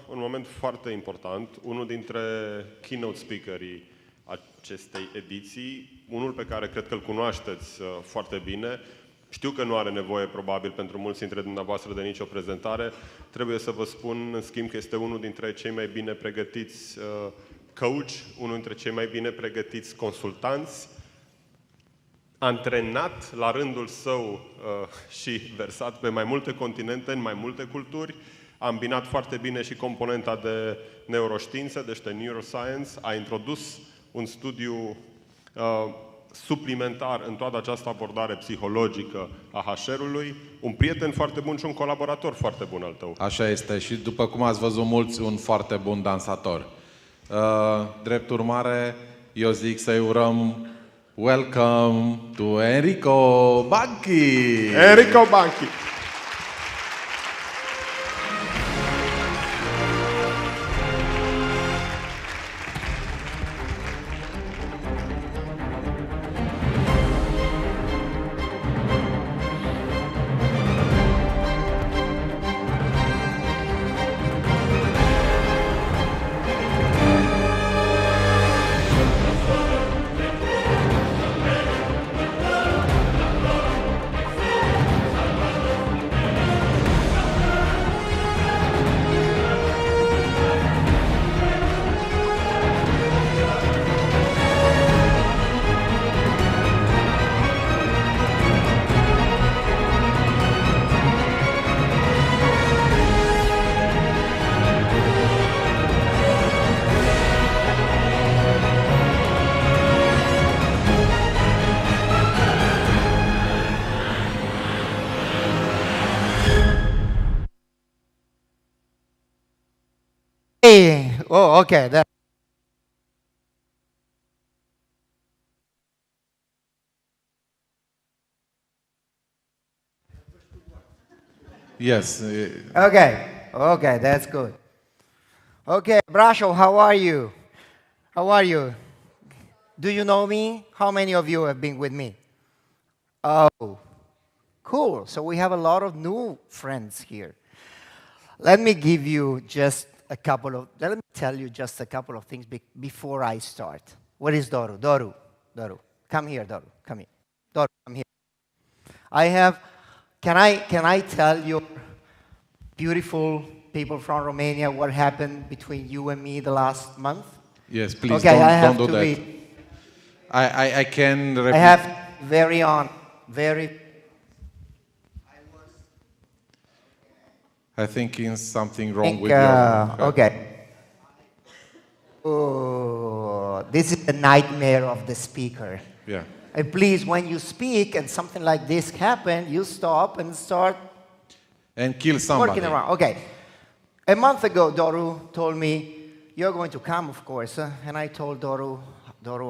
un moment foarte important, unul dintre keynote speakerii acestei ediții, unul pe care cred că îl cunoașteți foarte bine. Știu că nu are nevoie, probabil, pentru mulți dintre dumneavoastră de nicio prezentare. Trebuie să vă spun, în schimb, că este unul dintre cei mai bine pregătiți coach, unul dintre cei mai bine pregătiți consultanți, antrenat la rândul său și versat pe mai multe continente, în mai multe culturi, a îmbinat foarte bine și componenta de neuroștiință, deci de Neuroscience, a introdus un studiu suplimentar în toată această abordare psihologică a HR-ului, un prieten foarte bun și un colaborator foarte bun al tău. Așa este și, după cum ați văzut mulți, un foarte bun dansator. Drept urmare, eu zic să-i urăm welcome to Enrico Banchi! Enrico Banchi! Oh, okay. Yes. Okay, that's good. Okay, Brasho, how are you? How are you? Do you know me? How many of you have been with me? Oh, cool. So we have a lot of new friends here. Let me give you just let me tell you just a couple of things before I start. Where is Doru? Doru. Come here, Doru. Come here. Doru, come here. Can I tell you, beautiful people from Romania, what happened between you and me the last month? Yes, please, okay, don't do that. Read. I can repeat. I have very I think there's something wrong with your... Okay. Oh, this is the nightmare of the speaker. Yeah. And please, when you speak and something like this happens, you stop and start... And kill somebody. Working around. Okay. A month ago, Doru told me, you're going to come, of course. And I told Doru,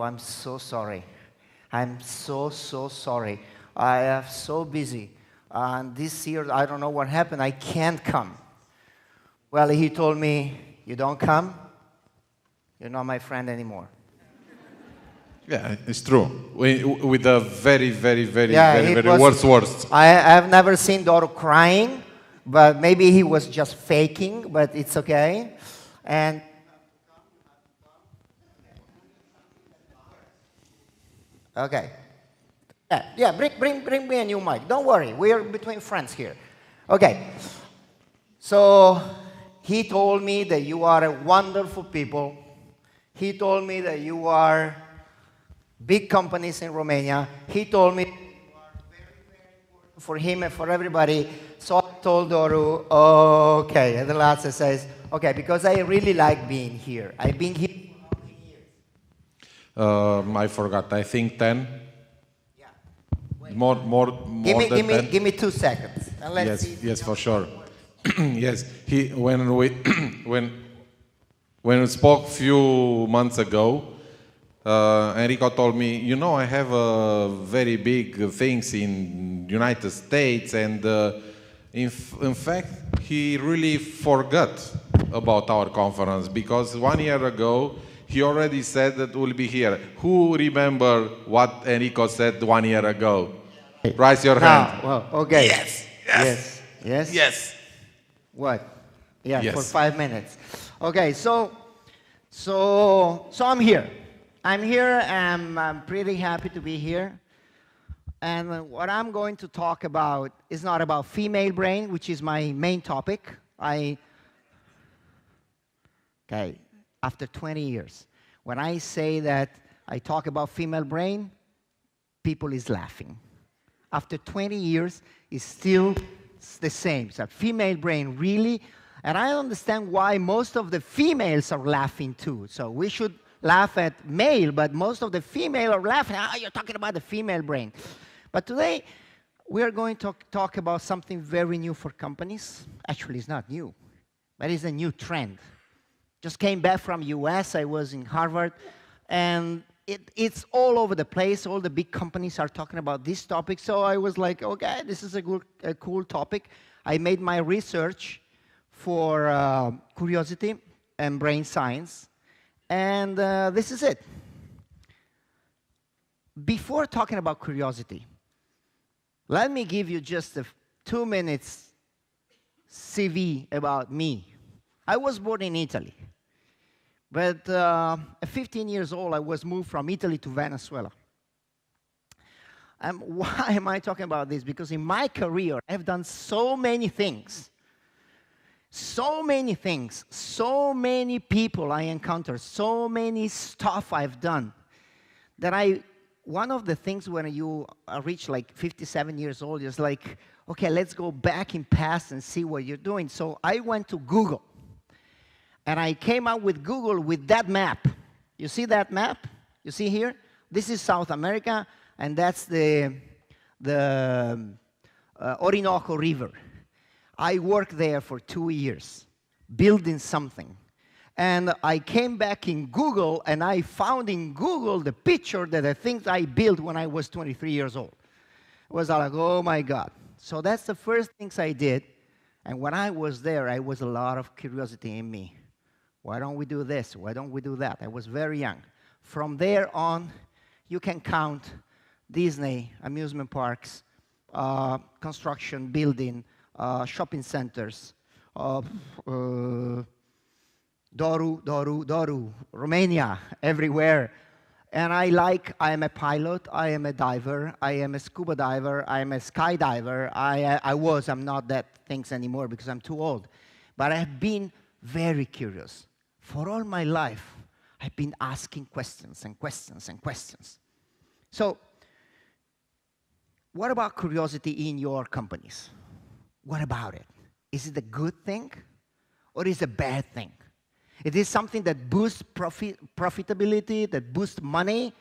I'm so sorry. I'm so sorry. I am so busy. And this year, I don't know what happened. I can't come. Well, he told me, you don't come, you're not my friend anymore. Yeah, it's true. With a very worst. I've never seen Doru crying, but maybe he was just faking, but it's okay. And okay. Yeah, bring me a new mic. Don't worry, we are between friends here. Okay. So he told me that you are a wonderful people. He told me that you are big companies in Romania. He told me you are very important for him and for everybody. So I told Doru, okay. And the last says, okay, because I really like being here. I've been here for how many years? I forgot. I think 10. More than 10. Give me 2 seconds. And let's see. Yes, for sure. Yes, when we spoke a few months ago, Enrico told me, you know, I have very big things in United States, and in fact, he really forgot about our conference because 1 year ago, he already said that we'll be here. Who remember what Enrico said 1 year ago? Raise your hand. Well, okay. Yes. Yes. Yes. What? Yeah, Yes. for 5 minutes. Okay, so I'm here. I'm pretty happy to be here. And what I'm going to talk about is not about female brain, which is my main topic. Okay, after 20 years, when I say that I talk about female brain, people is laughing. After 20 years, it's still the same. So female brain, really? And I understand why most of the females are laughing too. So we should laugh at male, but most of the female are laughing. Ah, you're talking about the female brain. But today, we are going to talk about something very new for companies. Actually, it's not new, but it's a new trend. Just came back from US, I was in Harvard, and it's all over the place. All the big companies are talking about this topic, so I was like, okay, this is a cool topic. I made my research for curiosity and brain science, and this is it. Before talking about curiosity, let me give you just a 2 minutes CV about me. I was born in Italy. But at 15 years old, I was moved from Italy to Venezuela. And why am I talking about this? Because in my career, I've done so many things. So many things. So many people I encountered. So many stuff I've done. That one of the things when you reach like 57 years old is like, okay, let's go back in past and see what you're doing. So I went to Google. And I came out with Google with that map. You see that map? You see here? This is South America, and that's the Orinoco River. I worked there for 2 years, building something. And I came back in Google, and I found in Google the picture that the things I built when I was 23 years old. It was like, oh my God. So that's the first things I did. And when I was there, I was a lot of curiosity in me. Why don't we do this? Why don't we do that? I was very young. From there on, you can count Disney, amusement parks, construction, building, shopping centers, Doru, Romania, everywhere. And I am a pilot, I am a diver, I am a scuba diver, I am a skydiver. I'm not that things anymore because I'm too old. But I have been very curious. For all my life, I've been asking questions and questions and questions. So, what about curiosity in your companies? What about it? Is it a good thing or is it a bad thing? Is it something that boosts profitability, that boosts money,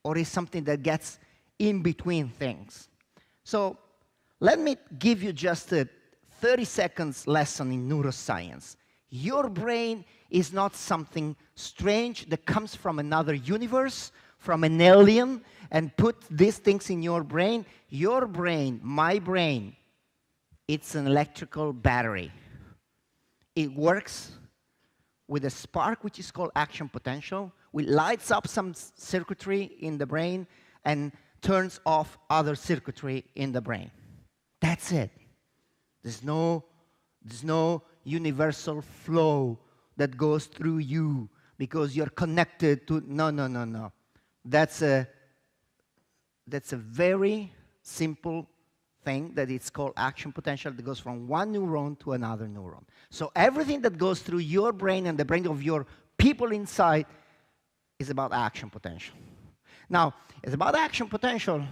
or is something that gets in between things? So, let me give you just a 30 seconds lesson in neuroscience. Your brain is not something strange that comes from another universe, from an alien, and put these things in your brain. Your brain, my brain, it's an electrical battery. It works with a spark, which is called action potential, which lights up some circuitry in the brain and turns off other circuitry in the brain. That's it. There's no universal flow that goes through you because you're connected to, no. That's a very simple thing that it's called action potential that goes from one neuron to another neuron. So everything that goes through your brain and the brain of your people inside is about action potential. Now, it's about action potential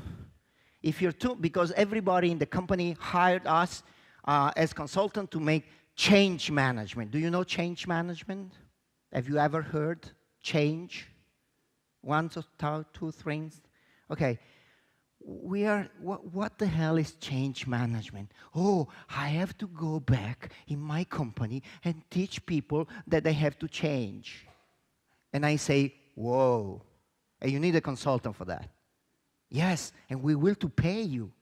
because everybody in the company hired us as consultant to make change management. Do you know change management? Have you ever heard change? 1, 2, 3. Okay. What the hell is change management? Oh, I have to go back in my company and teach people that they have to change. And I say, whoa, and you need a consultant for that. Yes, and we will to pay you.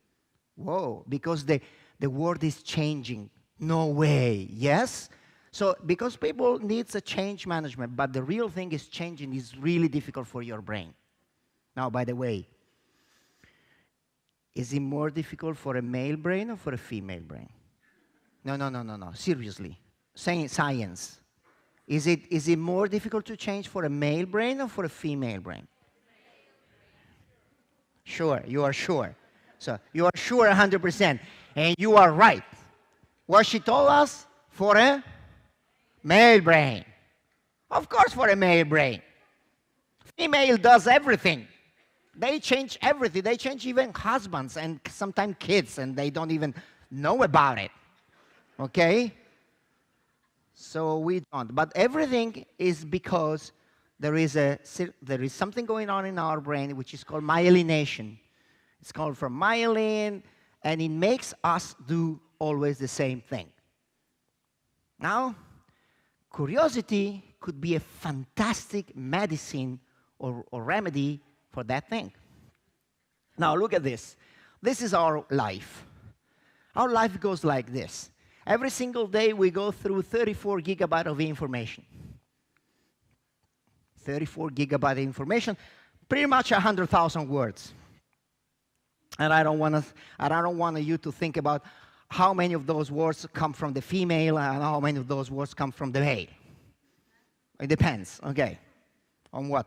Whoa, because the world is changing. No way, yes? So, because people need a change management, but the real thing is changing is really difficult for your brain. Now, by the way, is it more difficult for a male brain or for a female brain? No, seriously. science. Is it more difficult to change for a male brain or for a female brain? Sure, you are sure. So you are sure 100%. And you are right. What she told us, for a male brain. Of course for a male brain. Female does everything. They change everything. They change even husbands and sometimes kids, and they don't even know about it. Okay? So we don't. But everything is because there is something going on in our brain which is called myelination. It's called from myelin, and it makes us do always the same thing. Now, curiosity could be a fantastic medicine or remedy for that thing. Now, look at this. This is our life. Our life goes like this. Every single day, we go through 34 gigabytes of information. 34 gigabytes of information, pretty much 100,000 words. And I don't want you to think about how many of those words come from the female and how many of those words come from the male. It depends. Okay. On what?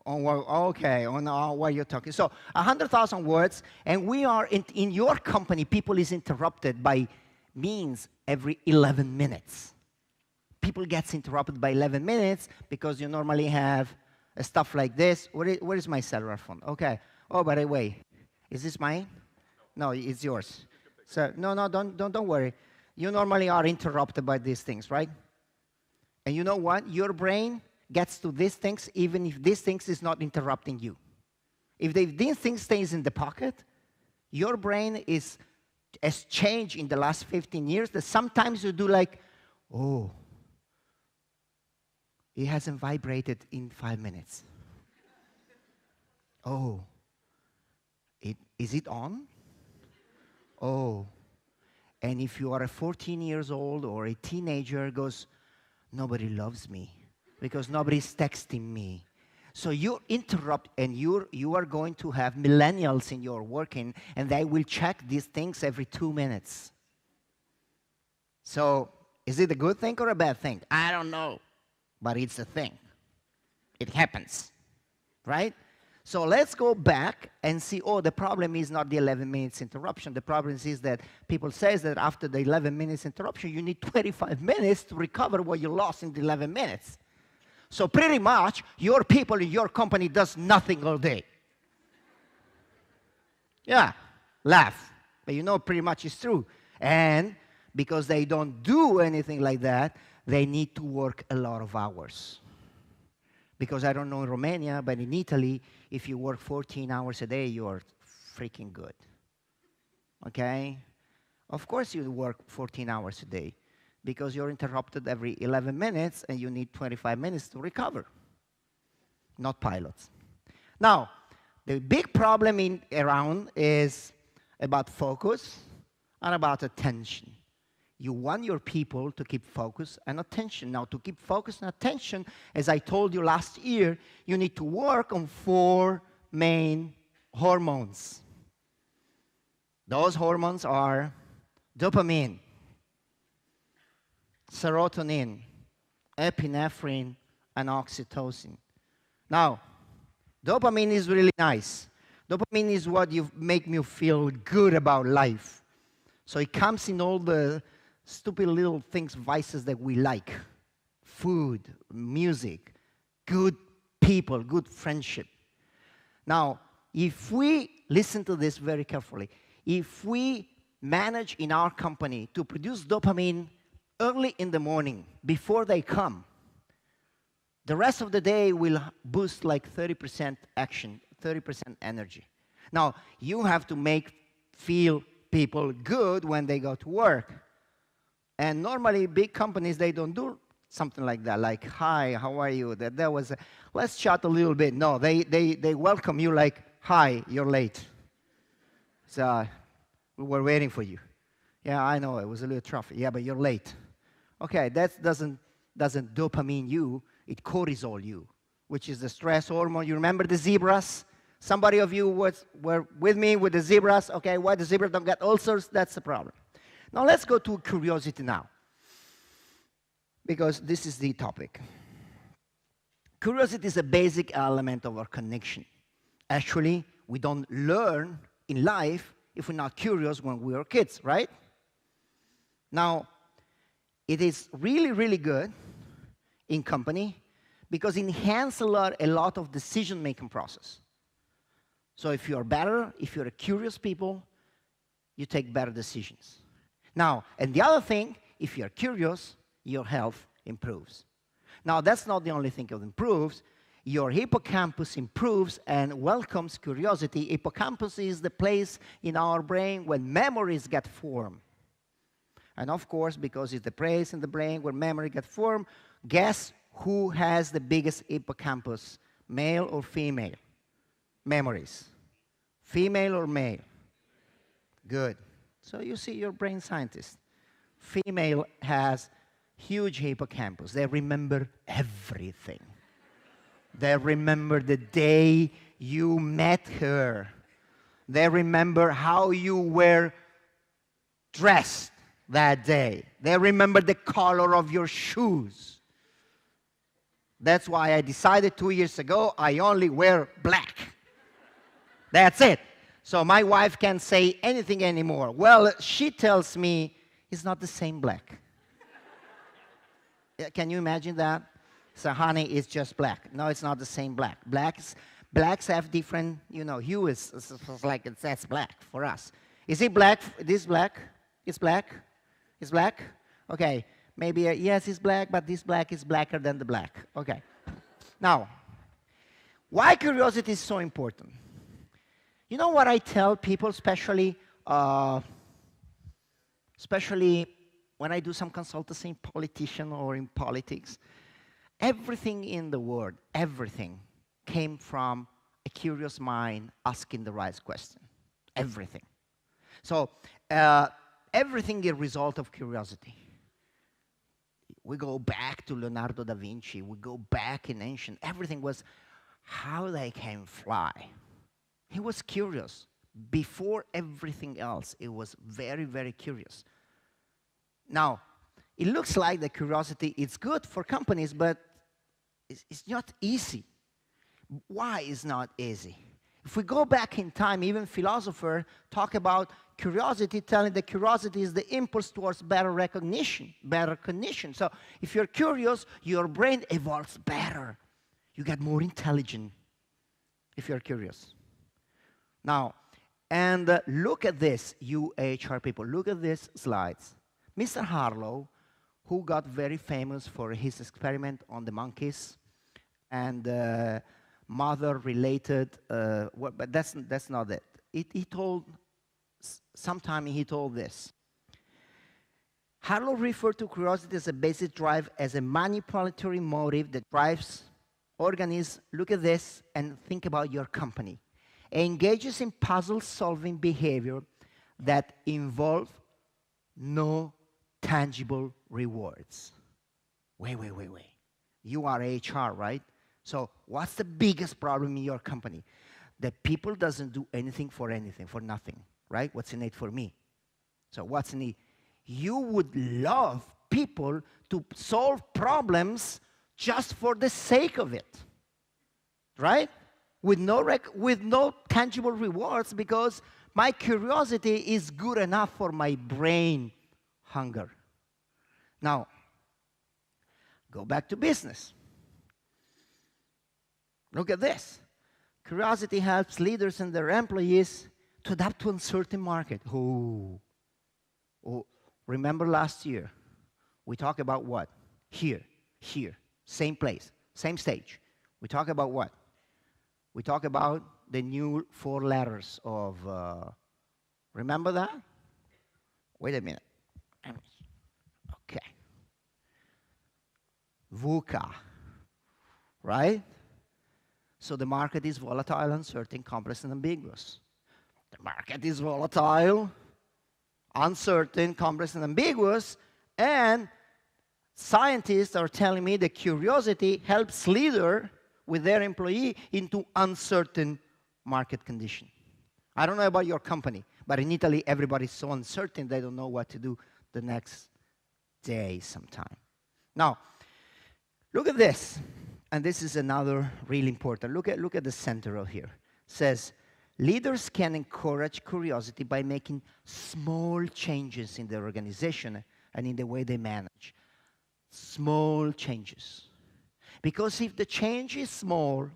On what? Okay. On what you're talking. So 100,000 words, and we are in your company. People is interrupted by means every 11 minutes. People gets interrupted by 11 minutes because you normally have stuff like this. Where is my cellular phone? Okay. Oh, by the way, is this mine? No, it's yours. So no, don't worry. You normally are interrupted by these things, right? And you know what? Your brain gets to these things even if these things is not interrupting you. If these things stays in the pocket, your brain has changed in the last 15 years that sometimes you do like, oh, it hasn't vibrated in 5 minutes. Oh, is it on? Oh, and if you are a 14 years old or a teenager, goes, nobody loves me because nobody's texting me. So you interrupt, and you are going to have millennials in your working, and they will check these things every 2 minutes. So is it a good thing or a bad thing? I don't know, but it's a thing. It happens, right? So let's go back and see, oh, the problem is not the 11 minutes interruption. The problem is that people say that after the 11 minutes interruption, you need 25 minutes to recover what you lost in the 11 minutes. So pretty much, your people in your company does nothing all day. Yeah, laugh. But you know pretty much it's true. And because they don't do anything like that, they need to work a lot of hours. Because I don't know in Romania, but in Italy, if you work 14 hours a day, you're freaking good. Okay? Of course you work 14 hours a day because you're interrupted every 11 minutes and you need 25 minutes to recover. Not pilots. Now, the big problem around is about focus and about attention. You want your people to keep focus and attention. Now, to keep focus and attention, as I told you last year, you need to work on 4 main hormones. Those hormones are dopamine, serotonin, epinephrine, and oxytocin. Now, dopamine is really nice. Dopamine is what make me feel good about life. So it comes in all the stupid little things, vices that we like. Food, music, good people, good friendship. Now, if we listen to this very carefully, if we manage in our company to produce dopamine early in the morning, before they come, the rest of the day will boost like 30% action, 30% energy. Now, you have to feel people good when they go to work. And normally, big companies, they don't do something like that, like, hi, how are you? That was, let's chat a little bit. No, they welcome you like, hi, you're late. So, we were waiting for you. Yeah, I know, it was a little traffic. Yeah, but you're late. Okay, that doesn't dopamine you, it cortisol you, which is the stress hormone. You remember the zebras? Somebody of you were with me with the zebras. Okay, why the zebras don't get ulcers? That's the problem. Now let's go to curiosity now, because this is the topic. Curiosity is a basic element of our connection. Actually, we don't learn in life if we're not curious when we are kids, right? Now, it is really, really good in company because it enhances a lot of decision-making process. So if you're better, if you're a curious people, you take better decisions. Now, and the other thing, if you're curious, your health improves. Now, that's not the only thing that improves. Your hippocampus improves and welcomes curiosity. Hippocampus is the place in our brain when memories get formed. And of course, because it's the place in the brain where memory gets formed, guess who has the biggest hippocampus, male or female? Memories. Female or male? Good. So you see, you're a brain scientist. Female has huge hippocampus. They remember everything. They remember the day you met her. They remember how you were dressed that day. They remember the color of your shoes. That's why I decided 2 years ago I only wear black. That's it. So my wife can't say anything anymore. Well, she tells me it's not the same black. Can you imagine that? So, honey, it's just black. No, it's not the same black. Blacks have different, hues. It's like that's black for us. Is it black? This black? It's black? It's black? Okay. Maybe, yes, it's black, but this black is blacker than the black. Okay. Now, why curiosity is so important? You know what I tell people, especially when I do some consultancy in politician or in politics? Everything in the world, everything came from a curious mind asking the right question. Everything. So everything is a result of curiosity. We go back to Leonardo da Vinci. We go back in ancient. Everything was how they can fly. He was curious. Before everything else, it was very, very curious. Now, it looks like the curiosity is good for companies, but it's not easy. Why is not easy? If we go back in time, even philosophers talk about curiosity, telling that curiosity is the impulse towards better recognition, better cognition. So if you're curious, your brain evolves better. You get more intelligent if you're curious. Now, and look at this, you HR people. Look at these slides. Mr. Harlow, who got very famous for his experiment on the monkeys and mother-related, but that's not it. He told, sometime he told this. Harlow referred to curiosity as a basic drive, as a manipulatory motive that drives organisms, look at this, and think about your company. Engages in puzzle-solving behavior that involve no tangible rewards. Wait. You are HR, right? So what's the biggest problem in your company? That people doesn't do anything, for nothing, right? What's in it for me? So what's in it? You would love people to solve problems just for the sake of it, right? With no tangible rewards, because my curiosity is good enough for my brain hunger. Now, go back to business. Look at this. Curiosity helps leaders and their employees to adapt to uncertain market. Oh, remember last year, we talked about what? Here, same place, same stage. We talk about what? We talk about the new 4 letters of, remember that? Wait a minute. Okay. VUCA, right? So the market is volatile, uncertain, complex, and ambiguous. The market is volatile, uncertain, complex, and ambiguous, and scientists are telling me that curiosity helps leaders with their employee into uncertain market condition. I don't know about your company, But in Italy, everybody's so uncertain, they don't know what to do the next day sometime. Now, look at this. And this is another really important. Look at the center of here. It says, leaders can encourage curiosity by making small changes in their organization and in the way they manage. Small changes. Because if the change is small,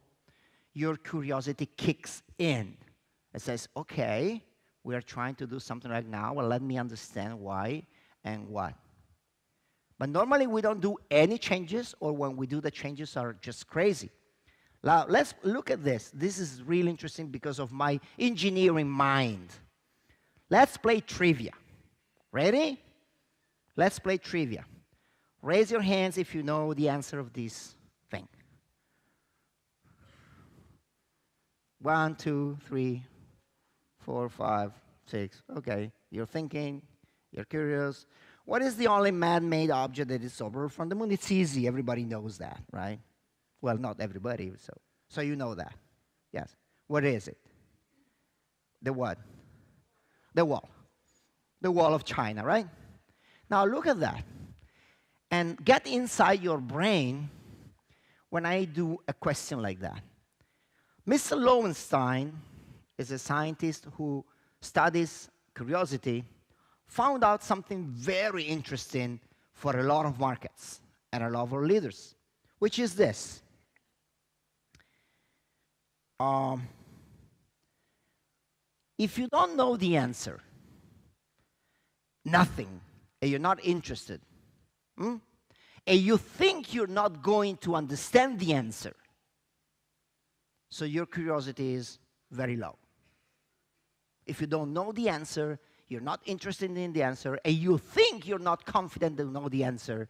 your curiosity kicks in. It says, okay, we are trying to do something right now. Well, let me understand why and what. But normally we don't do any changes, or when we do, the changes are just crazy. Now, let's look at this. This is really interesting because of my engineering mind. Let's play trivia. Ready? Let's play trivia. Raise your hands if you know the answer of this thing. 1, 2, 3, 4, 5, 6. Okay, you're thinking, you're curious. What is the only man-made object that is observed from the moon? It's easy. Everybody knows that, right? Well, not everybody, so you know that. Yes. What is it? The what? The wall. The wall of China, right? Now look at that. And get inside your brain when I do a question like that. Mr. Lowenstein is a scientist who studies curiosity, found out something very interesting for a lot of markets and a lot of leaders, which is this. If you don't know the answer, nothing, and you're not interested, and you think you're not going to understand the answer, so your curiosity is very low. If you don't know the answer, you're not interested in the answer, and you think you're not confident to know the answer,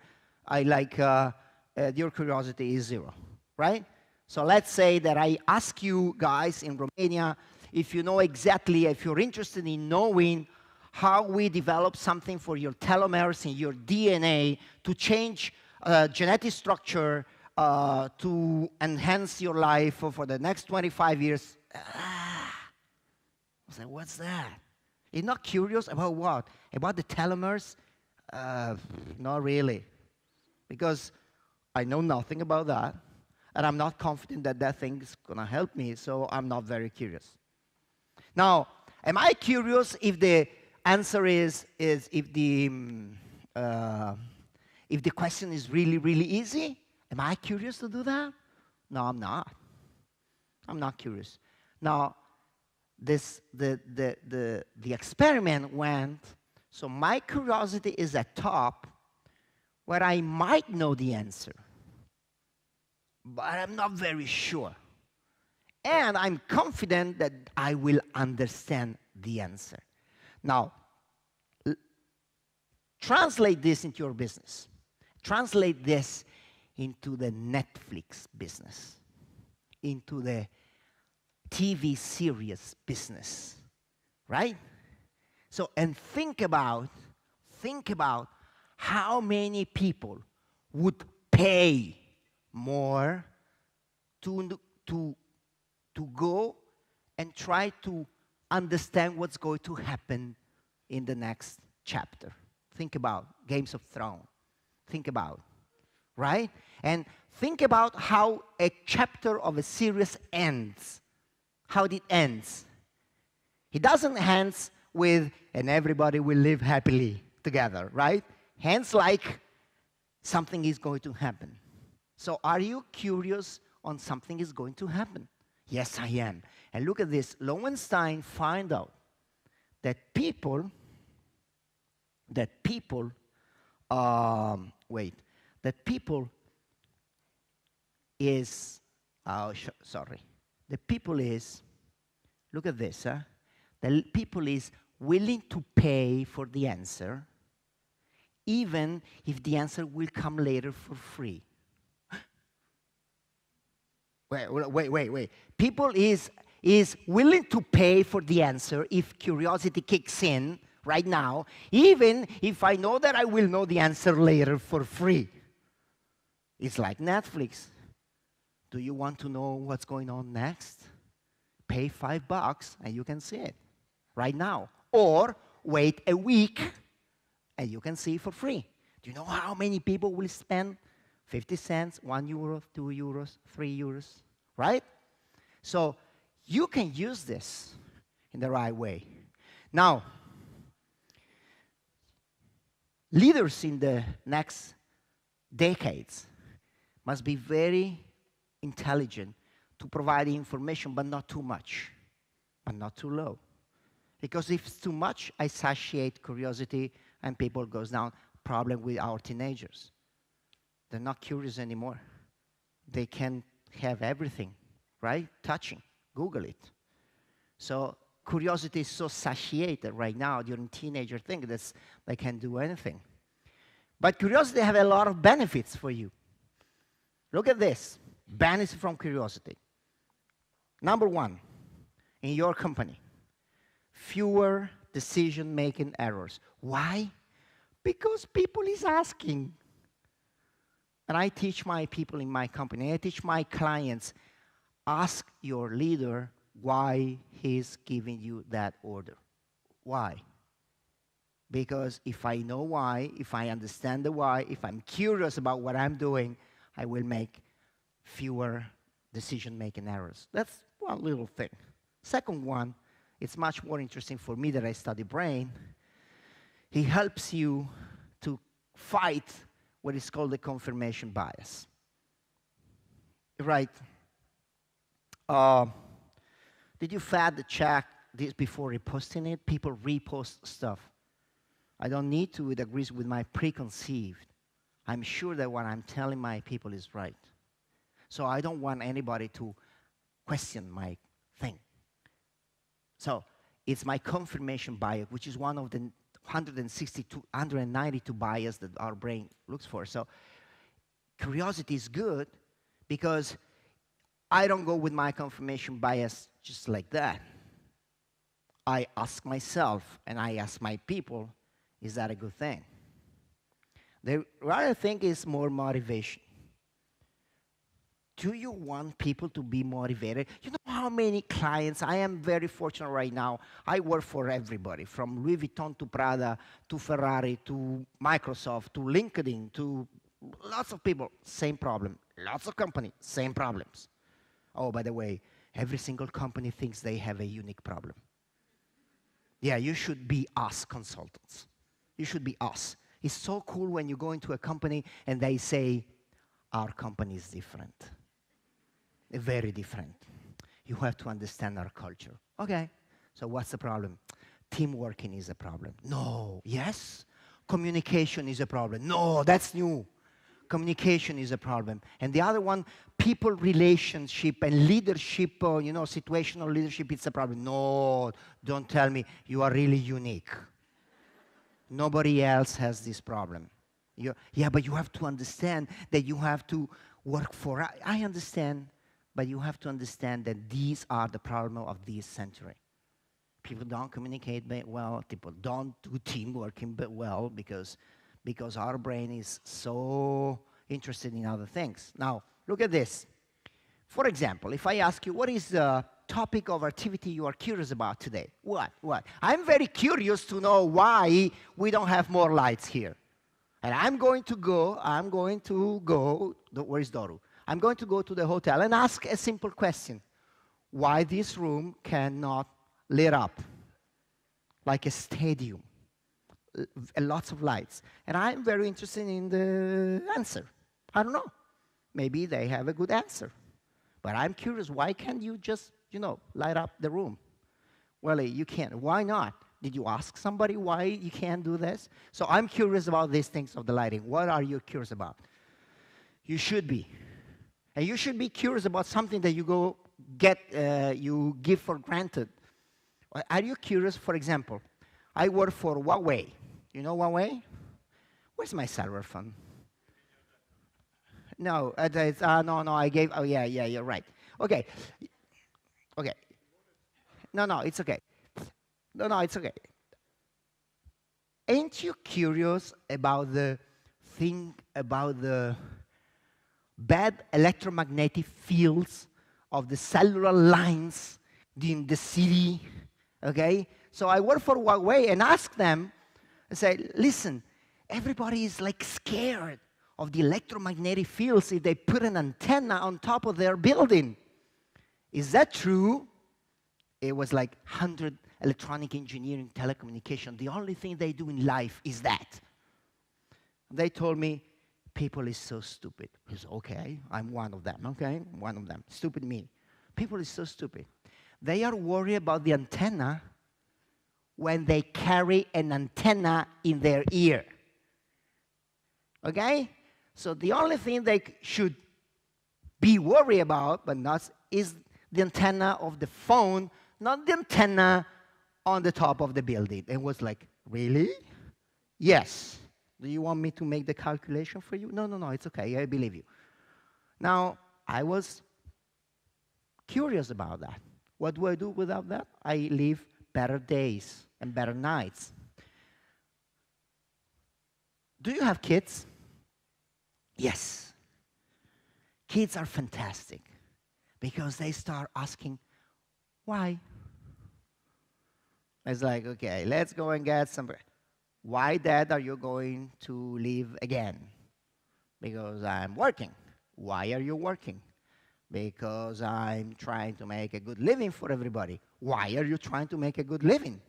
your curiosity is 0, right? So let's say that I ask you guys in Romania if you know exactly, if you're interested in knowing how we develop something for your telomeres in your DNA to change genetic structure to enhance your life for the next 25 years. I was like, what's that? You're not curious about what? About the telomeres? Not really. Because I know nothing about that, and I'm not confident that that thing is going to help me, so I'm not very curious. Now, am I curious if the answer is if the question is really, really easy? Am I curious to do that? No, I'm not. I'm not curious. Now, the experiment went, so my curiosity is at top, where I might know the answer, but I'm not very sure. And I'm confident that I will understand the answer. Now, translate this into your business. Translate this into the Netflix business, into the TV series business, right? So, and think about how many people would pay more to go and try to understand what's going to happen in the next chapter. Think about Games of Thrones. Think about, right? And think about how a chapter of a series ends. How it ends. It doesn't end with, and everybody will live happily together, right? Hence, like, something is going to happen. So are you curious on something is going to happen? Yes, I am. And look at this. Lowenstein found out that people is, the people is, look at this, the people is willing to pay for the answer, even if the answer will come later for free. Wait. People is willing to pay for the answer if curiosity kicks in right now, even if I know that I will know the answer later for free. It's like Netflix. Do you want to know what's going on next? Pay $5 and you can see it right now. or wait a week and you can see it for free. Do you know how many people will spend 50 cents, 1 euro, 2 euros, 3 euros, right? So you can use this in the right way. Now, leaders in the next decades must be very intelligent to provide information, but not too much, but not too low. Because if it's too much, I satiate curiosity and people goes down. Problem with our teenagers. They're not curious anymore. They can have everything, right? Touching, Google it. So curiosity is so satiated right now during teenager thing that they can do anything. But curiosity have a lot of benefits for you. Look at this, benefits from curiosity. Number one, in your company, fewer decision-making errors. Why? Because people is asking. And I teach my people in my company, I teach my clients, ask your leader why he's giving you that order. Why? Because if I know why, if I understand the why, if I'm curious about what I'm doing, I will make fewer decision-making errors. That's one little thing. Second one, it's much more interesting for me that I study brain. He helps you to fight what is called the confirmation bias. Right. Did you fact check this before reposting it? People repost stuff. I don't need to, it agrees with my preconceived. I'm sure that what I'm telling my people is right. So I don't want anybody to question my thing. So it's my confirmation bias, which is one of the 192 bias that our brain looks for. So curiosity is good because I don't go with my confirmation bias just like that. I ask myself and I ask my people, is that a good thing? The other thing is more motivation. Do you want people to be motivated? You know how many clients, I am very fortunate right now, I work for everybody, from Louis Vuitton to Prada, to Ferrari, to Microsoft, to LinkedIn, to lots of people, same problem. Lots of companies, same problems. Oh, by the way, every single company thinks they have a unique problem. Yeah, you should be us consultants. You should be us. It's so cool when you go into a company and they say, our company is different. Very different. You have to understand our culture. Okay, so what's the problem? Team working is a problem. No, yes. Communication is a problem. No, that's new. Communication is a problem. And the other one, people relationship and leadership, situational leadership, it's a problem. No, don't tell me you are really unique. Nobody else has this problem. Yeah, but you have to understand that you have to work for, I understand, but you have to understand that these are the problems of this century. People don't communicate well, people don't do teamwork well because our brain is so interested in other things. Now, look at this. For example, if I ask you, what is the topic of activity you are curious about today? What? I'm very curious to know why we don't have more lights here. And I'm going to go, where is Doru? I'm going to go to the hotel and ask a simple question. Why this room cannot lit up like a stadium? Lots of lights. And I'm very interested in the answer. I don't know. Maybe they have a good answer. But I'm curious, why can't you just, light up the room? Well, you can't. Why not? Did you ask somebody why you can't do this? So I'm curious about these things of the lighting. What are you curious about? You should be. And you should be curious about something that you you give for granted. Are you curious, for example, I work for Huawei. You know Huawei? Where's my server phone? No, I gave, you're right. Okay. No, it's okay. No, it's okay. Ain't you curious about the thing about the bad electromagnetic fields of the cellular lines in the city? Okay? So I work for Huawei and ask them, I say, listen, everybody is like scared of the electromagnetic fields if they put an antenna on top of their building. Is that true? It was like 100 electronic engineering, telecommunication. The only thing they do in life is that. They told me, people is so stupid. I said, okay, I'm one of them, okay? One of them. Stupid me. People is so stupid. They are worried about the antenna when they carry an antenna in their ear. Okay? So the only thing they should be worried about, but not, is the antenna of the phone, not the antenna on the top of the building. It was like, really? Yes. Do you want me to make the calculation for you? No, no, no, it's okay, I believe you. Now, I was curious about that. What do I do without that? I live better days and better nights. Do you have kids? Yes. Kids are fantastic because they start asking, why? It's like, okay, let's go and get some bread. Why, Dad, are you going to leave again? Because I'm working. Why are you working? Because I'm trying to make a good living for everybody. Why are you trying to make a good living?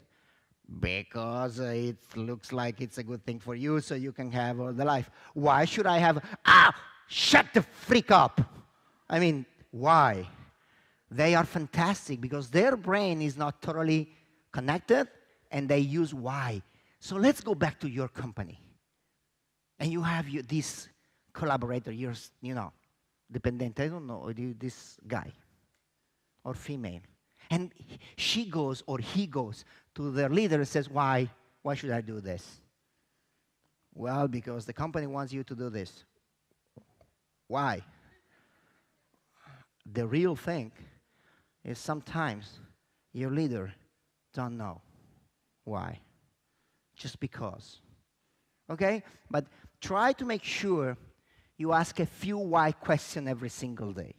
Because it looks like it's a good thing for you, so you can have all the life. Why should I have, shut the freak up. I mean, why? They are fantastic because their brain is not totally connected, and they use why. So let's go back to your company. And you have this collaborator, dependent, I don't know, this guy or female. And she goes or he goes to their leader and says, why should I do this? Well, because the company wants you to do this. Why? The real thing is sometimes your leader don't know why. Just because. Okay? But try to make sure you ask a few why questions every single day.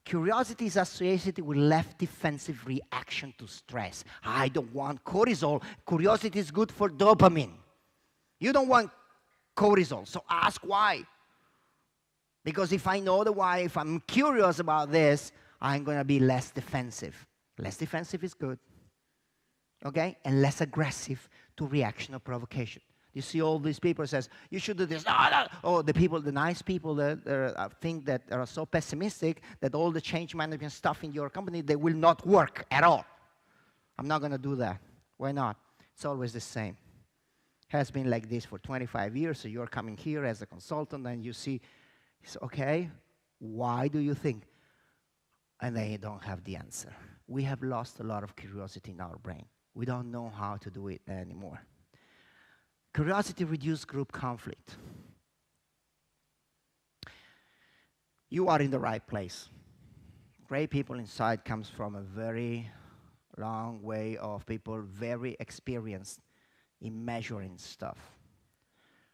Curiosity is associated with less defensive reaction to stress. I don't want cortisol. Curiosity is good for dopamine. You don't want cortisol, so ask why. Because if I know the why, if I'm curious about this, I'm going to be less defensive. Less defensive is good. Okay? And less aggressive to reaction or provocation. You see all these people says, you should do this. Oh, the nice people that think that are so pessimistic that all the change management stuff in your company, they will not work at all. I'm not going to do that. Why not? It's always the same. Has been like this for 25 years, so you're coming here as a consultant and you see, it's okay, why do you think? And they don't have the answer. We have lost a lot of curiosity in our brain. We don't know how to do it anymore. Curiosity reduces group conflict. You are in the right place. Great people inside comes from a very long way of people very experienced in measuring stuff.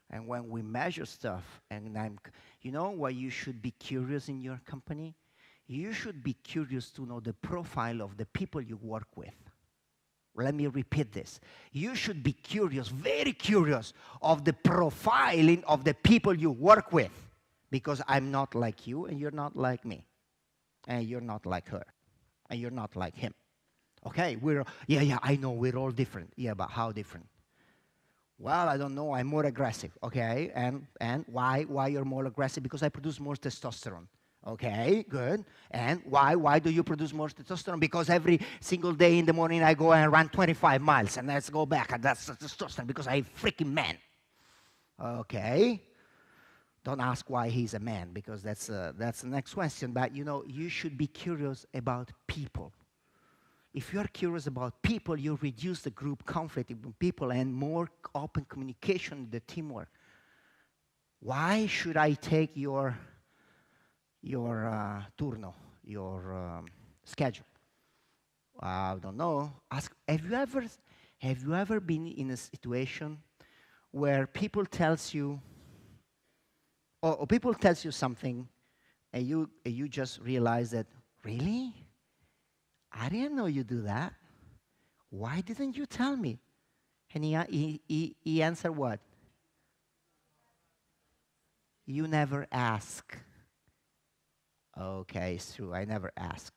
And when we measure stuff, and you know why you should be curious in your company? You should be curious to know the profile of the people you work with. Let me repeat this. You should be curious, very curious, of the profiling of the people you work with. Because I'm not like you, and you're not like me. And you're not like her. And you're not like him. Okay, I know we're all different. Yeah, but how different? Well, I don't know, I'm more aggressive. Okay, and why you're more aggressive? Because I produce more testosterone. Okay, good. And why do you produce more testosterone? Because every single day in the morning I go and run 25 miles and let's go back, and that's testosterone because I'm a freaking man. Okay. Don't ask why he's a man, because that's the next question. But you should be curious about people. If you are curious about people, you reduce the group conflict in people and more open communication in the teamwork. Why should I take your turno, your schedule? I don't know. Ask. Have you ever been in a situation where people tells you, or people tells you something, and you just realize that, really? I didn't know you do that. why didn't you tell me? And he answered what? You never ask. Okay, it's true, I never ask.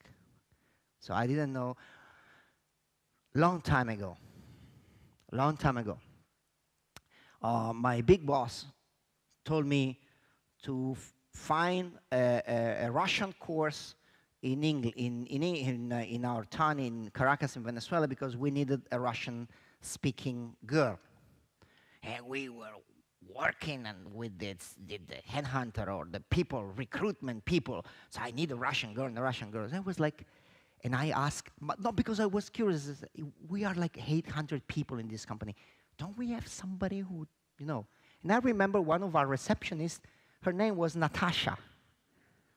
So I didn't know. Long time ago, my big boss told me to find a Russian course in English, in our town in Caracas in Venezuela, because we needed a Russian-speaking girl. And we were working and with the headhunter or the people, recruitment people. So I need a Russian girl and a Russian girl. And I was like, and I asked, but not because I was curious, we are like 800 people in this company. Don't we have somebody who, you know? And I remember one of our receptionists, her name was Natasha.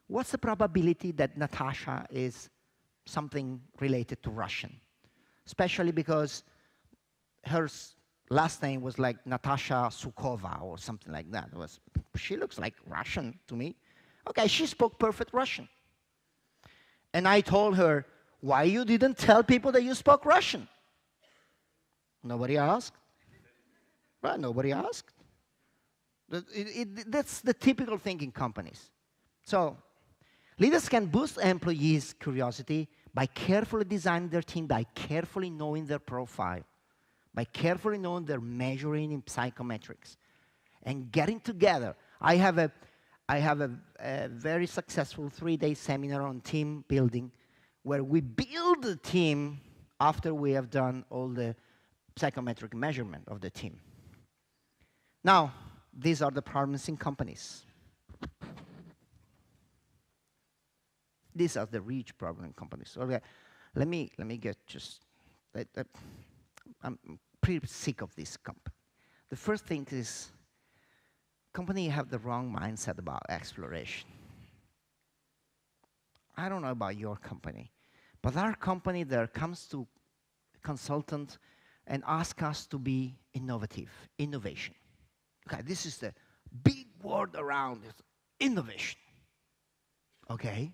What's the probability that Natasha is something related to Russian? Especially because her last name was like Natasha Sukova or something like that. She looks like Russian to me. Okay, she spoke perfect Russian. And I told her, why you didn't tell people that you spoke Russian? Nobody asked. Well, nobody asked. That's the typical thing in companies. So leaders can boost employees' curiosity by carefully designing their team, by carefully knowing their profile, by carefully knowing their measuring in psychometrics, and getting together. I have a very successful 3-day seminar on team building, where we build the team after we have done all the psychometric measurement of the team. Now, these are the problems in companies. These are the real problem in companies. Okay, let me get just. I'm pretty sick of this company. The first thing is, companies have the wrong mindset about exploration. I don't know about your company, but our company there comes to consultant and ask us to be innovative, innovation. Okay, this is the big word around it, innovation. Okay,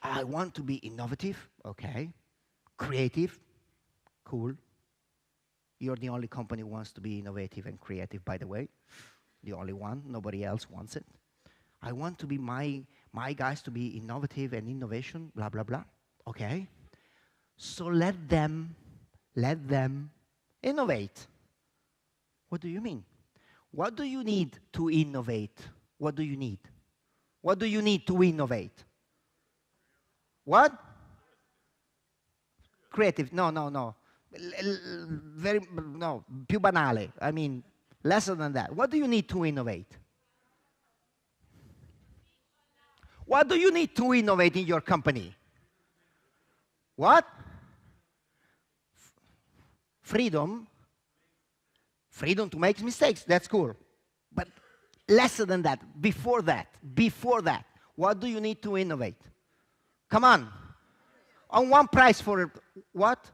I want to be innovative, okay, creative, cool. You're the only company who wants to be innovative and creative, by the way. The only one, nobody else wants it. I want to be my guys to be innovative and innovation, blah, blah, blah. Okay. So let them innovate. What do you mean? What do you need to innovate? What do you need? What do you need to innovate? What? Creative. No. Very, no, più banale. I mean, lesser than that. What do you need to innovate? What do you need to innovate in your company? What? Freedom. Freedom to make mistakes, that's cool. But lesser than that, before that, what do you need to innovate? Come on. On one price for what?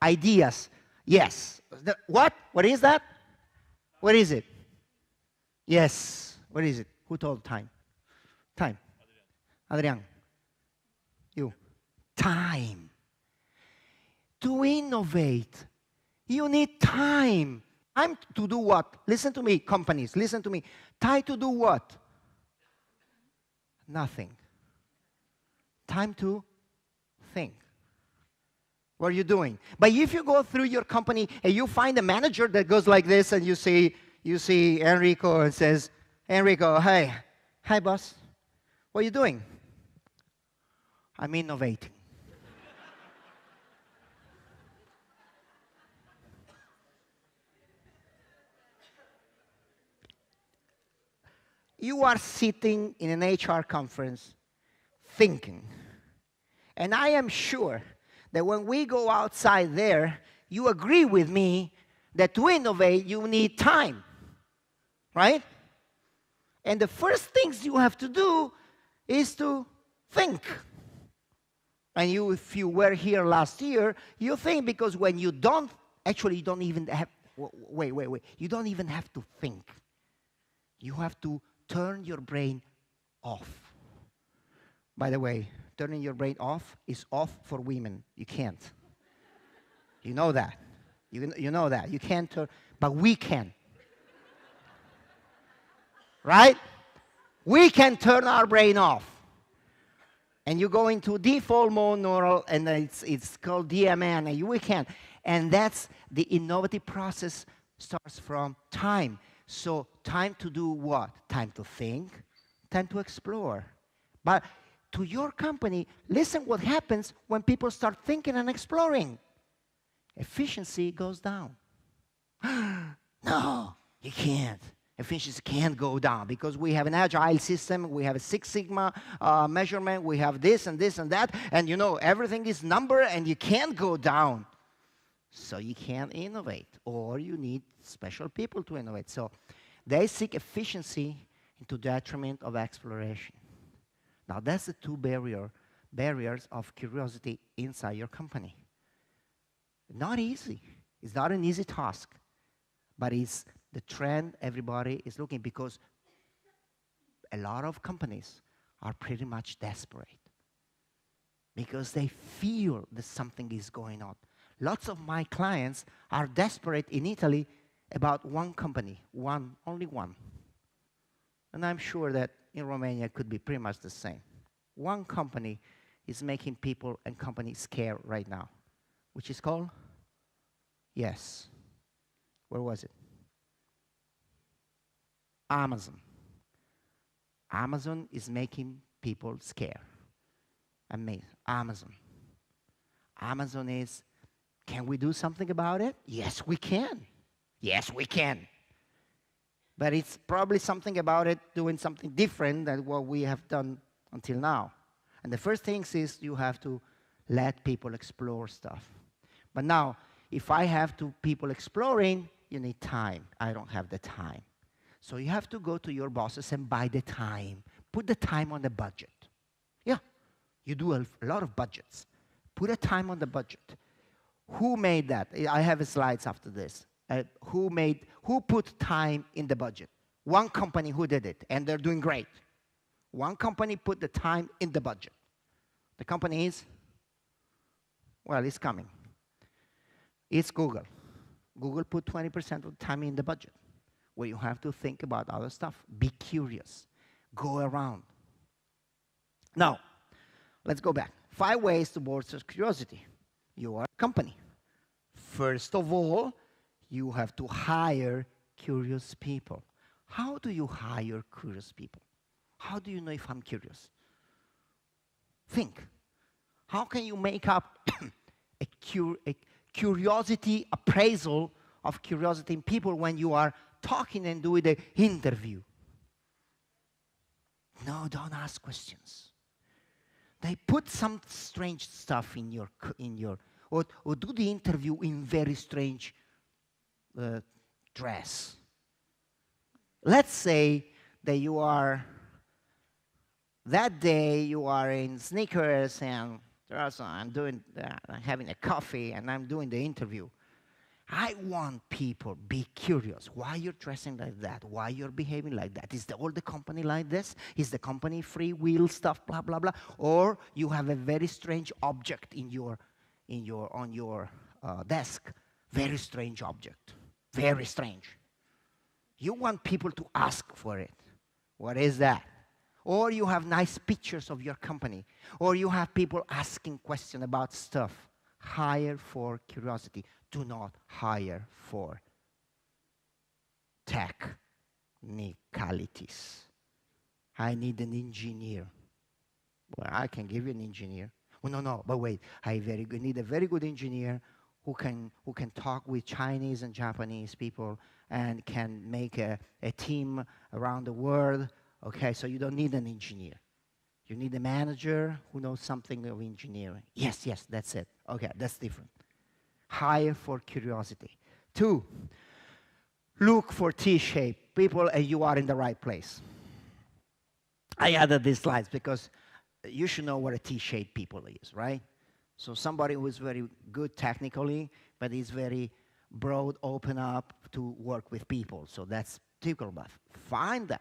Ideas. Yes. What? What is that? What is it? Yes. What is it? Who told time? Time. Adrian. You. Time. To innovate, you need time. Time to do what? Listen to me, companies, listen to me. Time to do what? Nothing. Time to think. What are you doing? But if you go through your company and you find a manager that goes like this, and you see Enrico and says, Enrico, hey, hi boss, what are you doing? I'm innovating. You are sitting in an HR conference thinking. And I am sure that when we go outside there, you agree with me that to innovate, you need time, right? And the first things you have to do is to think. And you, if you were here last year, you think, because when you don't, actually you don't even have, wait, you don't even have to think. You have to turn your brain off. By the way, turning your brain off is off for women. You can't. You know that. You know that. You can't turn, but we can. Right? We can turn our brain off. And you go into default mode neural, and it's called DMN, and we can. And that's the innovative process starts from time. So time to do what? Time to think, time to explore. But to your company, listen what happens when people start thinking and exploring. Efficiency goes down. No, you can't. Efficiency can't go down because we have an agile system, we have a Six Sigma measurement, we have this and this and that, and you know, everything is number and you can't go down. So you can't innovate, or you need special people to innovate. So they seek efficiency into detriment of exploration. Now that's the two barriers of curiosity inside your company. Not easy. It's not an easy task, but it's the trend everybody is looking, because a lot of companies are pretty much desperate because they feel that something is going on. Lots of my clients are desperate in Italy about one company, only one. And I'm sure that in Romania it could be pretty much the same. One company is making people and companies scared right now, which is called, yes, where was it? Amazon. Amazon is making people scared. Amazing. Amazon. Amazon is, can we do something about it? Yes, we can. Yes, we can. But it's probably something about it doing something different than what we have done until now. And the first thing is you have to let people explore stuff. But now, if I have people exploring, you need time. I don't have the time. So you have to go to your bosses and buy the time. Put the time on the budget. Yeah, you do a lot of budgets. Put a time on the budget. Who made that? I have slides after this. Who put time in the budget? One company who did it, and they're doing great. One company put the time in the budget. The company is, well, it's coming. It's Google. Google put 20% of the time in the budget, where you have to think about other stuff. Be curious. Go around. Now, let's go back. 5 ways to bolster curiosity. You are a company. First of all, you have to hire curious people. How do you hire curious people? How do you know if I'm curious? Think. How can you make up a curiosity appraisal of curiosity in people when you are talking and doing the interview? No, don't ask questions. They put some strange stuff in your or do the interview in very strange dress. Let's say that you are, that day you are in sneakers and I'm having a coffee and I'm doing the interview. I want people be curious. Why you're dressing like that? Why you're behaving like that? Is all the company like this? Is the company free will stuff, blah, blah, blah? Or you have a very strange object on your desk. Very strange object. Very strange. You want people to ask for it. What is that? Or you have nice pictures of your company. Or you have people asking questions about stuff. Hire for curiosity. Do not hire for technicalities. I need an engineer. Well, I can give you an engineer. Oh, no, but wait. I need a very good engineer who can talk with Chinese and Japanese people and can make a team around the world. Okay, so you don't need an engineer. You need a manager who knows something of engineering. Yes, that's it. Okay, that's different. Hire for curiosity. 2, look for T-shaped people and you are in the right place. I added these slides because you should know what a T-shaped people is, right? So somebody who is very good technically, but is very broad, open up to work with people. So that's typical. But find them,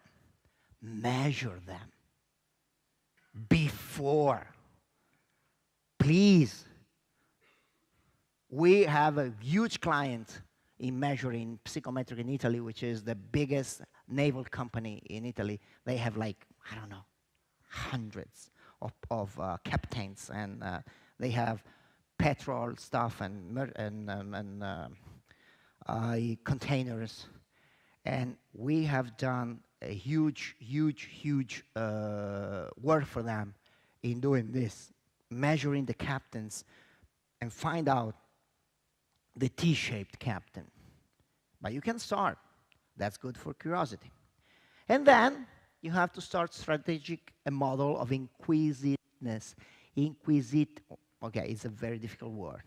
measure them before. please. We have a huge client in measuring psychometric in Italy, which is the biggest naval company in Italy. They have like, I don't know, hundreds of captains, and they have petrol stuff and containers. And we have done a huge work for them in doing this, measuring the captains and find out the T-shaped captain. But you can start. That's good for curiosity. And then you have to start strategic a model of inquisitiveness. Okay, it's a very difficult word.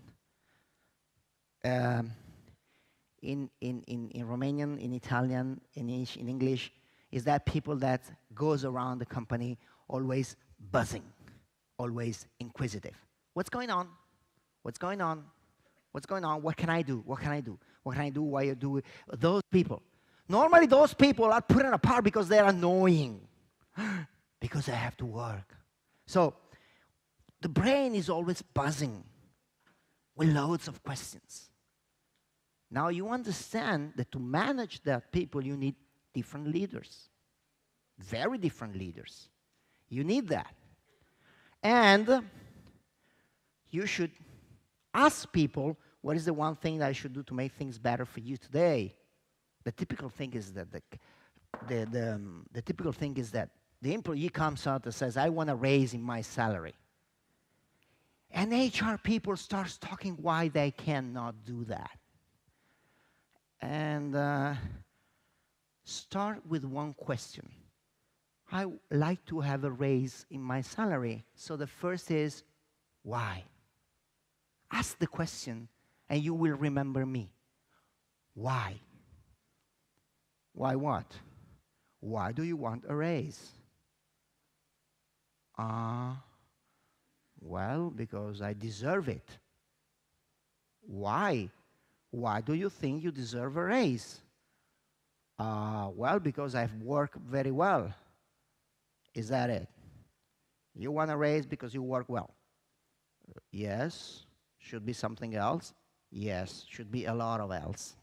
In Romanian, in Italian, in English, is that people that goes around the company always buzzing, always inquisitive. What's going on? What's going on? What's going on? What can I do? What can I do? What can I do? Why you do it? Those people. Normally those people are put apart because they're annoying, because they have to work. So the brain is always buzzing with loads of questions. Now you understand that to manage that people, you need different leaders, very different leaders. You need that. And you should ask people, what is the one thing that I should do to make things better for you today? The typical thing is that the typical thing is that the employee comes out and says, I want a raise in my salary. And HR people starts talking why they cannot do that. And start with one question. I like to have a raise in my salary. So the first is, why? Ask the question, and you will remember me. Why? Why what? Why do you want a raise? Well, because I deserve it. Why? Why do you think you deserve a raise? Well, because I've worked very well. Is that it? You want a raise because you work well? Yes. Should be something else? Yes. Should be a lot of else.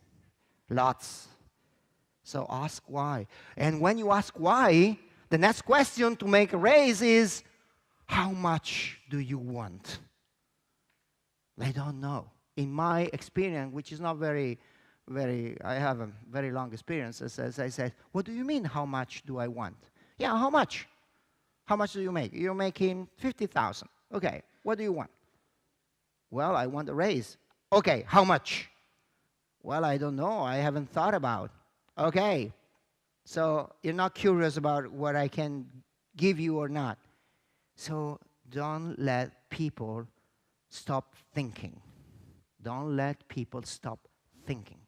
Lots. So ask why. And when you ask why, the next question to make a raise is, how much do you want? They don't know. In my experience, which is not very, I have a very long experience, as I said, what do you mean, how much do I want? Yeah, how much? How much do you make? You're making 50,000. Okay, what do you want? Well, I want a raise. Okay, how much? Well, I don't know. I haven't thought about. Okay, so you're not curious about what I can give you or not. So don't let people stop thinking. Don't let people stop thinking.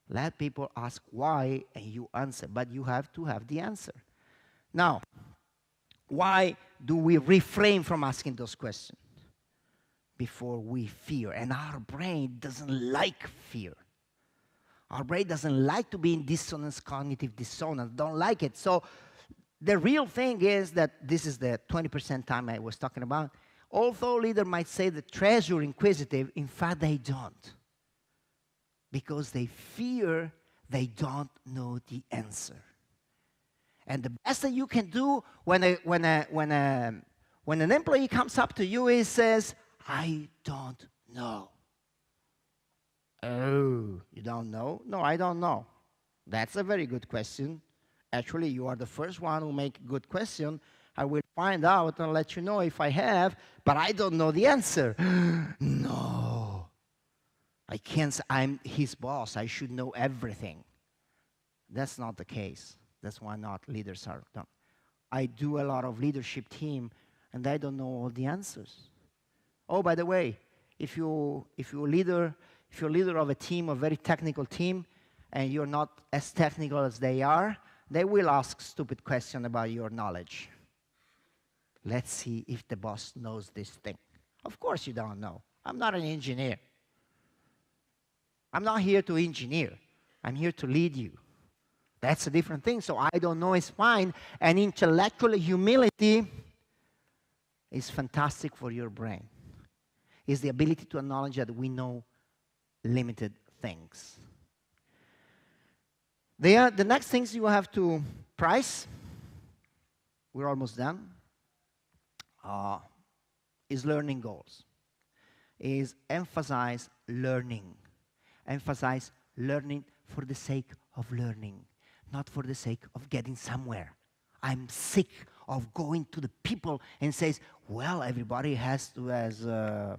Let people ask why, and you answer. But you have to have the answer. Now, why do we refrain from asking those questions? Before we fear. And our brain doesn't like fear. Our brain doesn't like to be in dissonance, cognitive dissonance. Don't like it. So the real thing is that this is the 20% time I was talking about. Although leaders might say the treasure inquisitive, in fact they don't. Because they fear they don't know the answer. And the best that you can do when an employee comes up to you is says, I don't know. Oh, you don't know? No, I don't know. That's a very good question. Actually, you are the first one who make a good question. I will find out and let you know if I have, but I don't know the answer. No. I can't, I'm his boss. I should know everything. That's not the case. That's why not leaders are done. I do a lot of leadership team, and I don't know all the answers. Oh, by the way, if you're leader of a team, a very technical team, and you're not as technical as they are, they will ask stupid questions about your knowledge. Let's see if the boss knows this thing. Of course you don't know. I'm not an engineer. I'm not here to engineer. I'm here to lead you. That's a different thing. So I don't know is fine. And intellectual humility is fantastic for your brain. is the ability to acknowledge that we know limited things. The next things you have to price, we're almost done, is learning goals. Is emphasize learning. Emphasize learning for the sake of learning, not for the sake of getting somewhere. I'm sick of going to the people and says, well, everybody has to, as the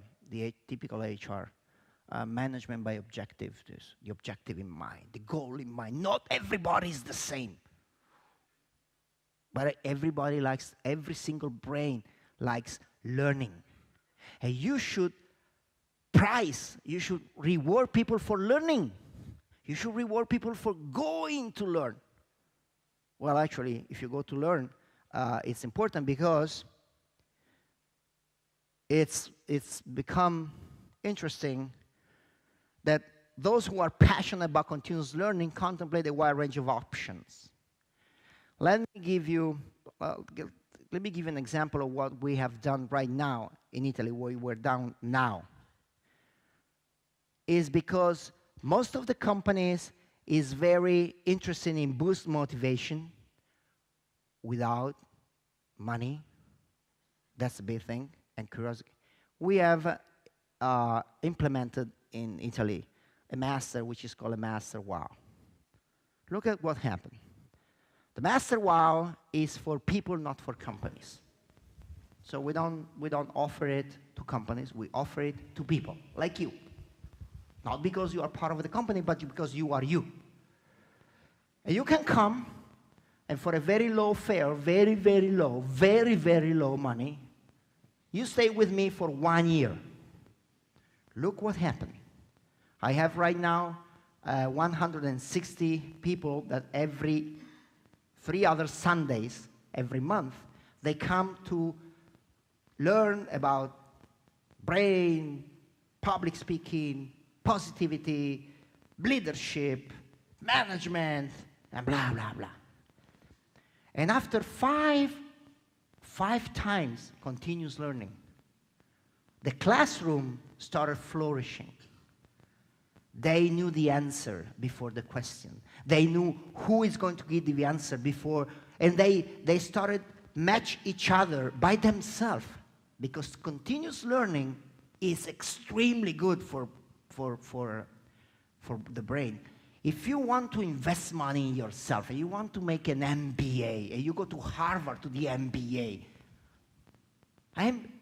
typical HR, management by objective, the objective in mind, the goal in mind. Not everybody is the same. But everybody likes, every single brain likes learning. And you should you should reward people for learning. You should reward people for going to learn. Well, actually, if you go to learn, it's important because it's become interesting that those who are passionate about continuous learning contemplate a wide range of options. Let me give you an example of what we have done right now in Italy, where we're down now. Is because most of the companies is very interested in boost motivation without money. That's a big thing, and curiosity. We have implemented in Italy a master which is called a Master Wow. Look at what happened. The Master Wow is for people, not for companies. So we don't offer it to companies, we offer it to people, like you. Not because you are part of the company, but because you are you. And you can come, and for a very low fare, very, very low money, you stay with me for 1 year. Look what happened. I have right now 160 people that every 3 other Sundays, every month, they come to learn about brain, public speaking, positivity, leadership, management, and blah, blah, blah. And after five times continuous learning, the classroom started flourishing. They knew the answer before the question. They knew who is going to give the answer before, and they started match each other by themselves, because continuous learning is extremely good for the brain. If you want to invest money in yourself, and you want to make an MBA, and you go to Harvard to the MBA,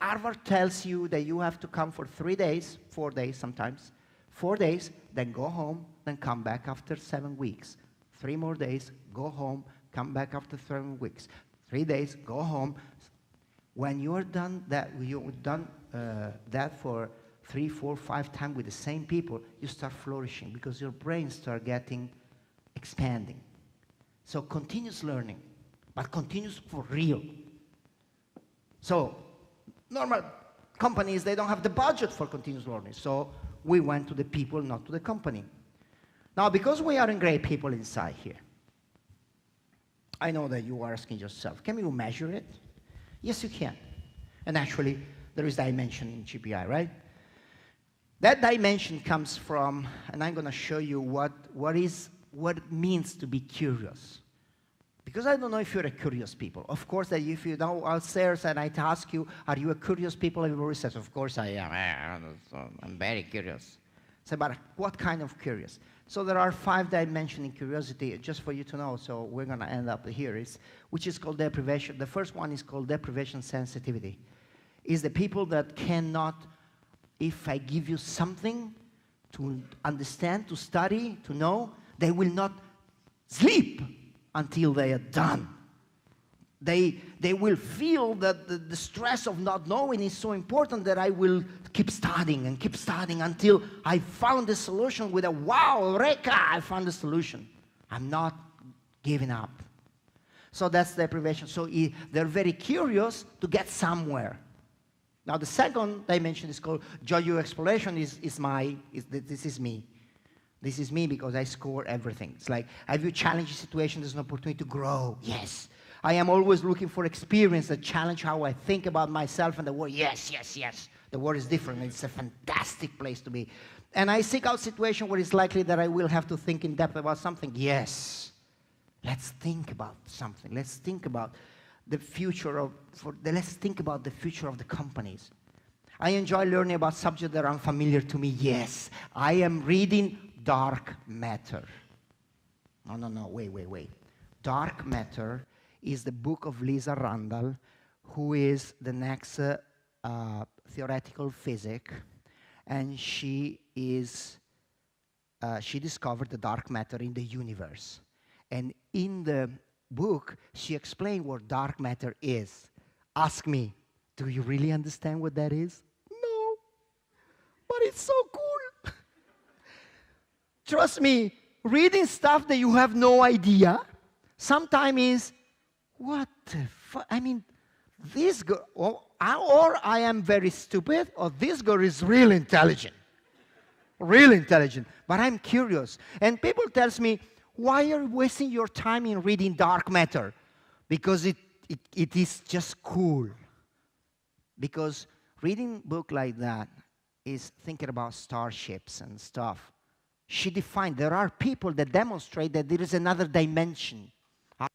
Harvard tells you that you have to come for 3 days, 4 days sometimes, 4 days, then go home, then come back after 7 weeks. 3 more days, go home, come back after 7 weeks. 3 days, go home. When you're done that, that for 3, 4, 5 times with the same people, you start flourishing because your brain start expanding. So continuous learning, but continuous for real. So normal companies, they don't have the budget for continuous learning. So we went to the people, not to the company. Now, because we aren't great people inside here, I know that you are asking yourself, can you measure it? Yes, you can. And actually, there is dimension in GPI, right? That dimension comes from, and I'm going to show you what it means to be curious. Because I don't know if you're a curious people. Of course, that if you know upstairs and I ask you, are you a curious people? Everybody says, of course I am. I'm very curious. So, but what kind of curious? So there are 5 dimensions in curiosity, just for you to know. So we're going to end up here, which is called deprivation. The first one is called deprivation sensitivity. Is the people that cannot, if I give you something to understand, to study, to know, they will not sleep until they are done. They will feel that the stress of not knowing is so important that I will keep studying until I found the solution with a wow, Eureka, I found the solution. I'm not giving up. So that's deprivation. So they're very curious to get somewhere. Now the second dimension is called joyous exploration. This is me. This is me because I score everything. It's like, have you challenged a situation, there's an opportunity to grow? Yes. I am always looking for experience that challenge how I think about myself and the world. Yes, yes, yes. The world is different. It's a fantastic place to be. And I seek out situations where it's likely that I will have to think in depth about something. Yes. Let's think about something. Let's think about the future of, let's think about the future of the companies. I enjoy learning about subjects that are unfamiliar to me. Yes. I am reading Dark Matter. No, wait. Dark Matter is the book of Lisa Randall, who is the next theoretical physics, and she discovered the dark matter in the universe. And in the book, she explained what dark matter is. Ask me, do you really understand what that is? No, but it's so cool. Trust me, reading stuff that you have no idea sometimes is, what the fuck? I mean, this girl, or I am very stupid, or this girl is real intelligent. Real intelligent. But I'm curious. And people tells me, why are you wasting your time in reading dark matter? Because it is just cool. Because reading a book like that is thinking about starships and stuff. She defined, there are people that demonstrate that there is another dimension.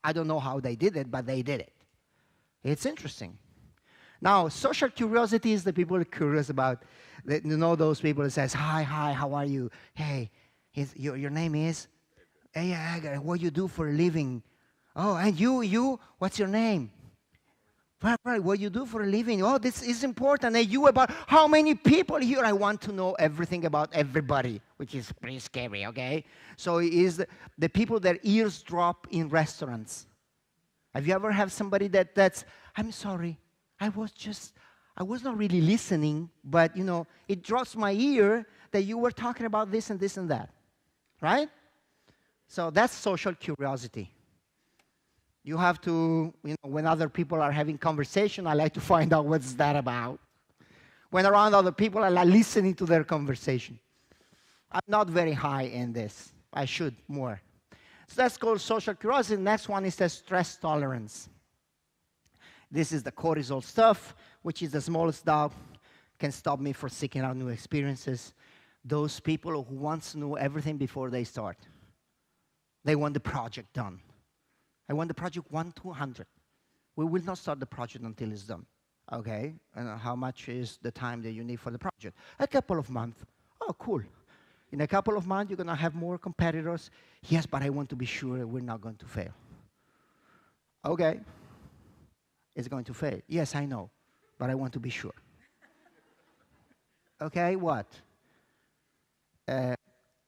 I don't know how they did it, but they did it. It's interesting. Now, social curiosity is the people who are curious about, you know, those people that says, hi, how are you? Hey, your name is? Hey, what you do for a living? Oh, and you, what's your name? Right, what you do for a living? Oh, this is important. And you, about how many people here? I want to know everything about everybody, which is pretty scary, okay? So it is the people that eavesdrop in restaurants. Have you ever had somebody that's, I'm sorry, I was not really listening, but, you know, it drops my ear that you were talking about this and this and that, right? So that's social curiosity. You have to, you know, when other people are having conversation, I like to find out what's that about. When around other people, I like listening to their conversation. I'm not very high in this. I should more. So that's called social curiosity. The next one is the stress tolerance. This is the cortisol stuff, which is the smallest doubt, can stop me from seeking out new experiences. Those people who want to know everything before they start. They want the project done. I want the project 1 to 100. We will not start the project until it's done. Okay, and how much is the time that you need for the project? A couple of months. Oh, cool. In a couple of months, you're going to have more competitors. Yes, but I want to be sure we're not going to fail. Okay. It's going to fail. Yes, I know, but I want to be sure. Okay, what?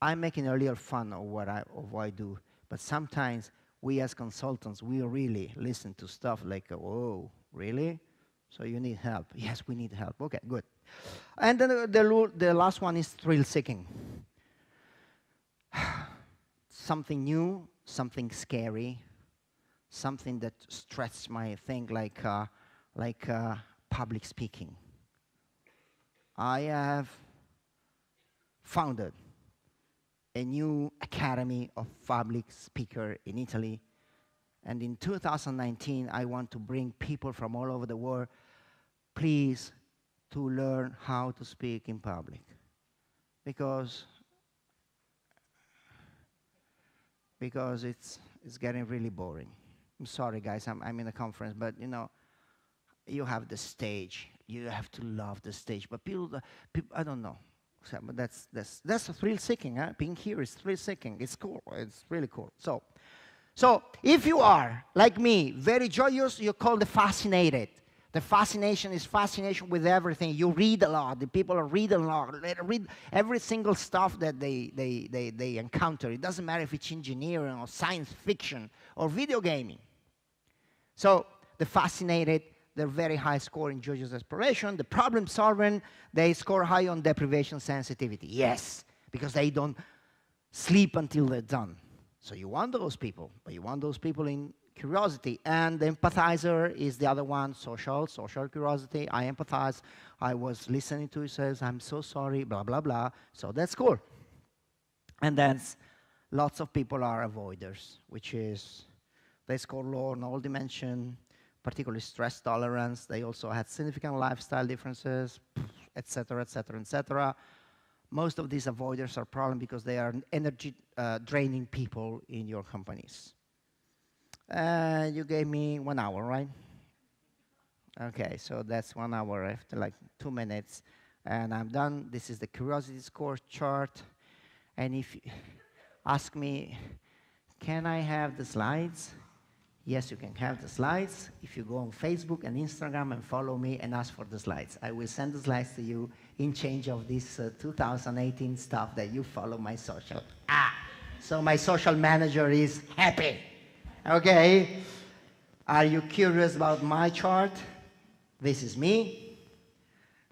I'm making a little fun of what I do, but sometimes we as consultants, we really listen to stuff like, oh, really? So you need help. Yes, we need help. Okay, good. And then the last one is thrill-seeking. Something new, something scary, something that stretched my thing like public speaking. I have founded a new academy of public speaker in Italy. And in 2019, I want to bring people from all over the world, please, to learn how to speak in public. Because it's getting really boring. I'm sorry, guys, I'm in a conference, but, you know, you have the stage. You have to love the stage. But people I don't know. But that's thrill-seeking, huh? Being here is thrill-seeking. It's cool. It's really cool. So if you are, like me, very joyous, you're called the fascinated. The fascination is fascination with everything. You read a lot. The people are reading a lot. They read every single stuff that they encounter. It doesn't matter if it's engineering or science fiction or video gaming. So the fascinated, they're very high score in joyous exploration. The problem solving, they score high on deprivation sensitivity. Yes, because they don't sleep until they're done. So you want those people, but you want those people in curiosity. And the empathizer is the other one, social curiosity. I empathize. I was listening to it, says, I'm so sorry, blah, blah, blah. So that's cool. And then lots of people are avoiders, which is, they score low on all dimensions, particularly stress tolerance. They also had significant lifestyle differences. etc., etc., etc. Most of these avoiders are problem because they are energy draining people in your companies. You gave me 1 hour, right? Okay, so that's 1 hour after like 2 minutes, and I'm done. This is the curiosity score chart. And if you ask me, can I have the slides? Yes, you can have the slides if you go on Facebook and Instagram and follow me and ask for the slides. I will send the slides to you in change of this 2018 stuff that you follow my social. So my social manager is happy. Okay? Are you curious about my chart? This is me.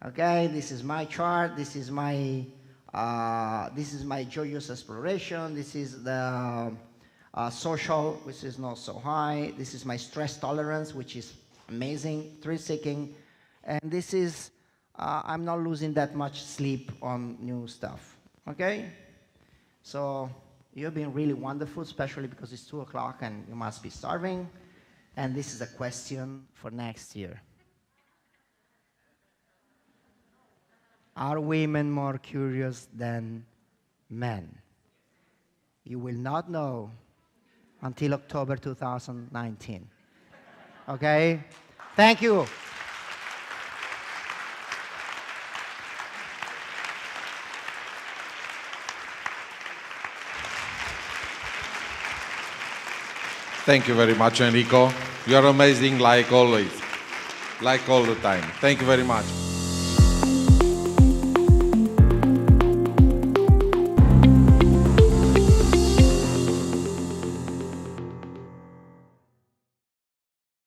Okay, this is my chart. This is my joyous exploration. This is the social, which is not so high. This is my stress tolerance, which is amazing, thrill-seeking. And this is, I'm not losing that much sleep on new stuff, okay? So you've been really wonderful, especially because it's 2 o'clock and you must be starving. And this is a question for next year. Are women more curious than men? You will not know until October 2019. Okay? Thank you. Thank you very much, Enrico. You're amazing like always, like all the time. Thank you very much.